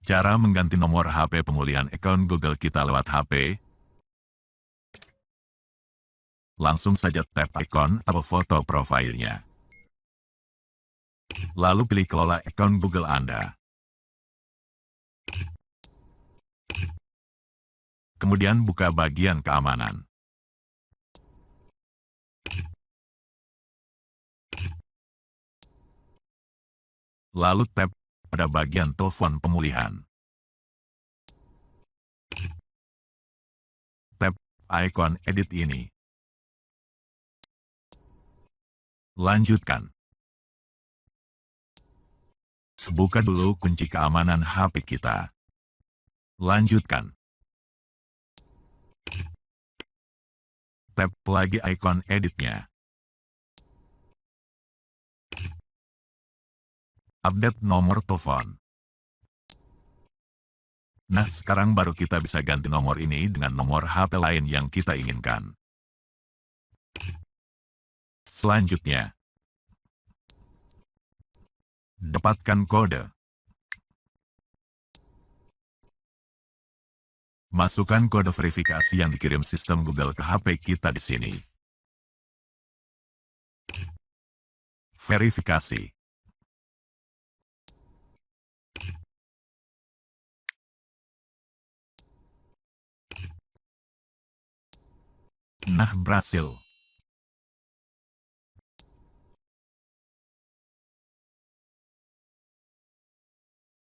Cara mengganti nomor HP pemulihan akun Google kita lewat HP. Langsung saja tap ikon atau foto profilnya. Lalu pilih kelola akun Google Anda. Kemudian buka bagian keamanan. Lalu tap pada bagian telepon pemulihan. Tap ikon edit ini. Lanjutkan. Buka dulu kunci keamanan HP kita. Lanjutkan. Tap lagi ikon editnya. Update nomor telepon. Nah, sekarang baru kita bisa ganti nomor ini dengan nomor HP lain yang kita inginkan. Selanjutnya, dapatkan kode. Masukkan kode verifikasi yang dikirim sistem Google ke HP kita di sini. Verifikasi. Nah, berhasil.